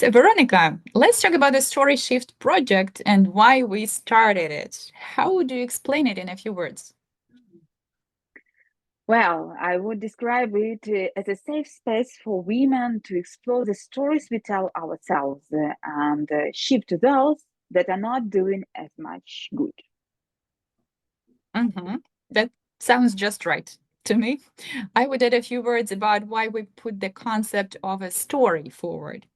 So, Veronica, let's talk about the Story Shift project and why we started it. How would you explain it in a few words? Well, I would describe it as a safe space for women to explore the stories we tell ourselves and shift those that are not doing as much good. hmm That sounds just right to me. I would add a few words about why we put the concept of a story forward.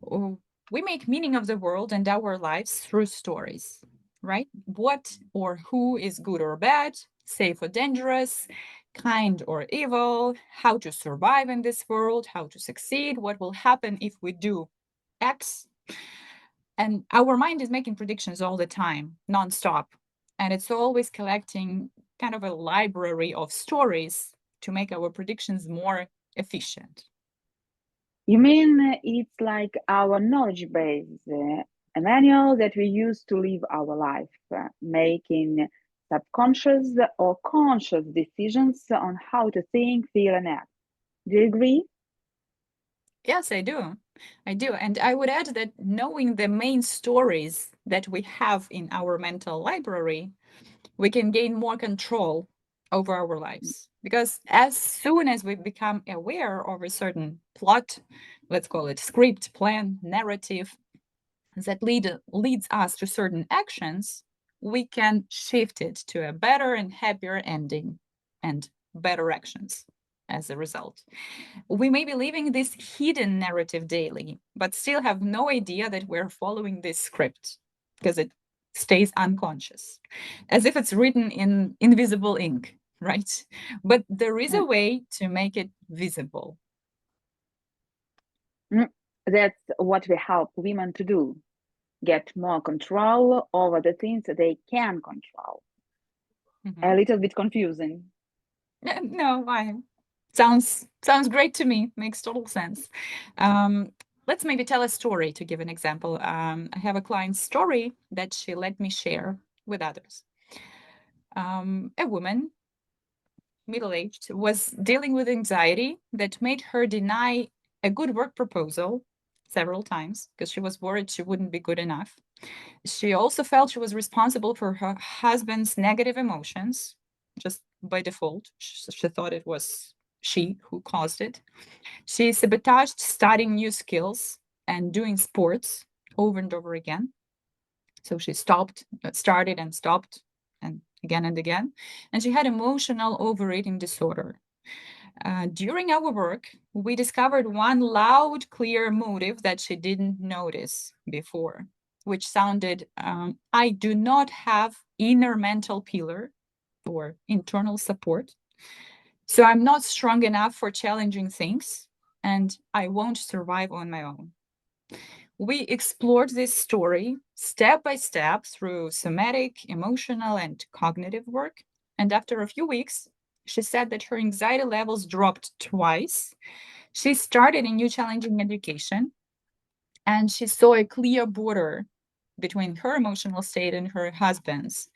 Oh, we make meaning of the world and our lives through stories, right? What or who is good or bad, safe or dangerous, kind or evil, how to survive in this world, how to succeed, what will happen if we do X. And our mind is making predictions all the time, nonstop. And it's always collecting kind of a library of stories to make our predictions more efficient. You mean it's like our knowledge base, a manual that we use to live our life, making subconscious or conscious decisions on how to think, feel, and act. Do you agree? Yes, I do. I do. And I would add that knowing the main stories that we have in our mental library, we can gain more control over our lives. Because as soon as we become aware of a certain plot, let's call it script, plan, narrative, that leads us to certain actions, we can shift it to a better and happier ending and better actions as a result. We may be living this hidden narrative daily, but still have no idea that we're following this script because it stays unconscious, as if it's written in invisible ink, right? But there is a Mm, way to make it visible. mm. That's what we help women to do, get more control over the things they can control. A Mhm. little bit confusing. No, I sounds great to me. Makes total sense. Um, let's maybe tell a story to give an example. I have a client's story that she let me share with others. A woman, middle aged, was dealing with anxiety that made her deny a good work proposal several times because she was worried she wouldn't be good enough. She also felt she was responsible for her husband's negative emotions, just by default. She thought it was she who caused it. She sabotaged studying new skills and doing sports over and over again. So she started and stopped and again and again. And she had emotional overeating disorder. During our work, we discovered one loud, clear motive that she didn't notice before, which sounded I do not have inner mental pillar or internal support. So I'm not strong enough for challenging things, and I won't survive on my own. We explored this story step by step through somatic, emotional, and cognitive work. And after a few weeks, she said that her anxiety levels dropped twice. She started a new challenging education, and she saw a clear border between her emotional state and her husband's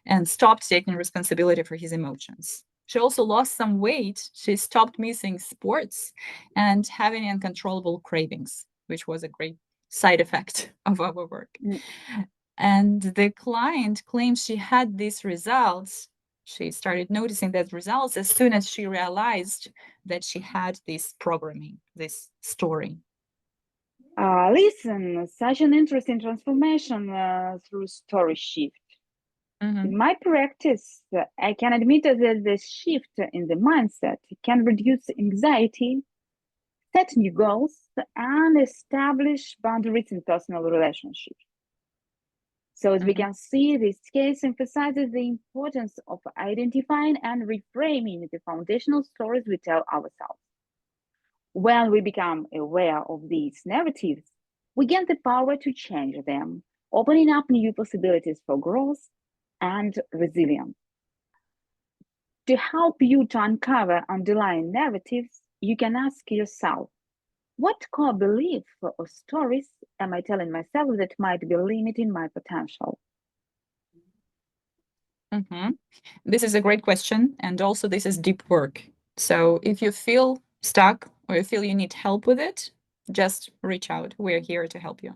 and stopped taking responsibility for his emotions. She also lost some weight. She stopped missing sports and having uncontrollable cravings, which was a great side effect of our work. Mm. And the client claims she had these results. She started noticing that results as soon as she realized that she had this programming, this story. Listen, such an interesting transformation through story shift. Mhm. In my practice, I can admit that the shift in the mindset can reduce anxiety, set new goals, and establish boundaries in personal relationships. So, as we Mhm. can see, this case emphasizes the importance of identifying and reframing the foundational stories we tell ourselves. When we become aware of these narratives, we gain the power to change them, opening up new possibilities for growth and resilience. To help you to uncover underlying narratives, you can ask yourself, what core belief or stories am I telling myself that might be limiting my potential? Mhm. This is a great question. And also, this is deep work. So, if you feel stuck or you feel you need help with it, just reach out. We're here to help you.